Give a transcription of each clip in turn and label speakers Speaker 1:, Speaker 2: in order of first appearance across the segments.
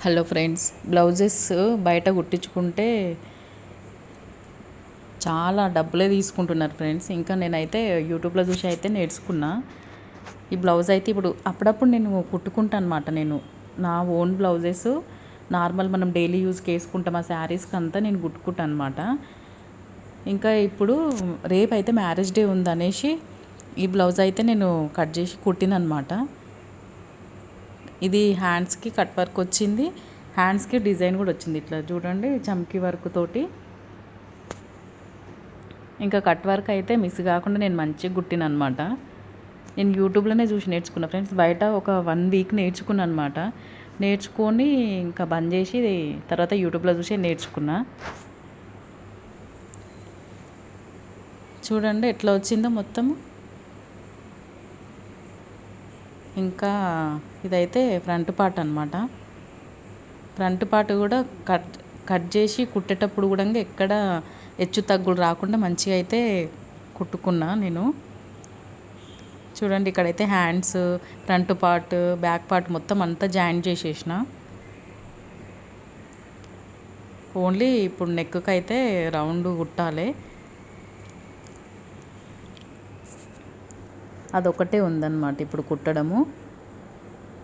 Speaker 1: Hello friends, blouses బయట కుట్టించుకుంటే చాలా డబ్బులే తీసుకుంటున్నారు ఫ్రెండ్స్. ఇంకా నేనైతే యూట్యూబ్లో చూసి అయితే నేర్చుకున్నా. ఈ బ్లౌజ్ అయితే ఇప్పుడు అప్పుడప్పుడు నేను కుట్టుకుంటాను అనమాట. నేను నా ఓన్ బ్లౌజెస్ నార్మల్ మనం డైలీ యూస్కి వేసుకుంటాం ఆ శారీస్కి అంతా నేను కుట్టుకుంటాను అనమాట. ఇంకా ఇప్పుడు రేపు అయితే మ్యారేజ్ డే ఉందనేసి ఈ బ్లౌజ్ అయితే నేను కట్ చేసి కుట్టిననమాట. ఇది హ్యాండ్స్కి కట్ వర్క్ వచ్చింది, హ్యాండ్స్కి డిజైన్ కూడా వచ్చింది. ఇట్లా చూడండి, చమ్కీ వర్క్ తోటి. ఇంకా కట్ వర్క్ అయితే మిస్ కాకుండా నేను మంచిగా కుట్టిన అనమాట. నేను యూట్యూబ్లోనే చూసి నేర్చుకున్నా ఫ్రెండ్స్. బయట ఒక 1 వీక్ నేర్చుకున్నాను అనమాట. నేర్చుకొని ఇంకా బంద్ చేసి తర్వాత యూట్యూబ్లో చూసి నేర్చుకున్నా. చూడండి ఎట్లా వచ్చిందో మొత్తము. ఇంకా ఇదైతే ఫ్రంట్ పార్ట్ అనమాట. ఫ్రంట్ పార్ట్ కూడా కట్ కట్ చేసి కుట్టేటప్పుడు కూడా ఎక్కడ హెచ్చు తగ్గులు రాకుండా మంచిగా అయితే కుట్టుకున్నా నేను. చూడండి ఇక్కడైతే hands, front part, back part మొత్తం అంతా జాయిన్ చేసేసిన. ఓన్లీ ఇప్పుడు నెక్కి అయితే రౌండ్ కుట్టాలి, అదొకటే ఉందన్నమాట ఇప్పుడు కుట్టడము.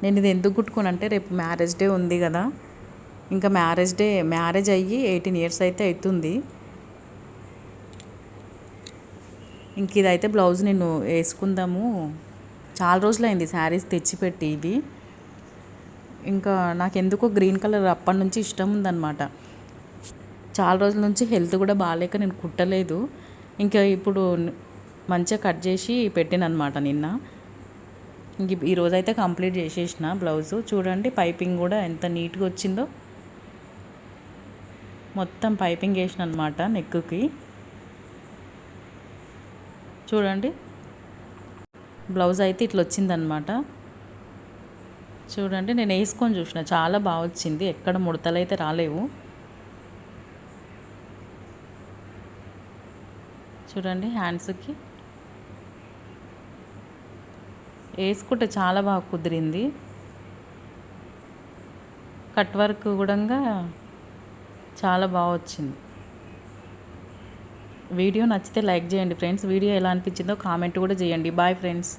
Speaker 1: నేను ఇది ఎందుకు కుట్టుకోనంటే రేపు మ్యారేజ్ డే ఉంది కదా. ఇంకా మ్యారేజ్ అయ్యి 18 ఇయర్స్ అయితే అవుతుంది. ఇంక ఇదైతే బ్లౌజ్ నేను వేసుకుందాము, చాలా రోజులైంది శారీస్ తెచ్చిపెట్టి. ఇది ఇంకా నాకు ఎందుకో గ్రీన్ కలర్ అప్పటి నుంచి ఇష్టం ఉందన్నమాట. చాలా రోజుల నుంచి హెల్త్ కూడా బాగాలేక నేను కుట్టలేదు. ఇంకా ఇప్పుడు మంచిగా కట్ చేసి పెట్టిననమాట నిన్న. ఇంక ఈరోజైతే కంప్లీట్ చేసేసిన బ్లౌజు. చూడండి పైపింగ్ కూడా ఎంత నీట్గా వచ్చిందో. మొత్తం పైపింగ్ వేసిన అనమాట నెక్కి. చూడండి బ్లౌజ్ అయితే ఇట్లా వచ్చిందనమాట. చూడండి నేను వేసుకొని చూసిన, చాలా బాగా వచ్చింది, ఎక్కడ ముడతలు అయితే రాలేవు. చూడండి హ్యాండ్స్కి వేసుకుంటే చాలా బాగా కుదిరింది. కట్ వర్క్ కూడా చాలా బాగా వచ్చింది. వీడియో నచ్చితే లైక్ చేయండి ఫ్రెండ్స్. వీడియో ఎలా అనిపించిందో కామెంట్ కూడా చేయండి. Bye friends.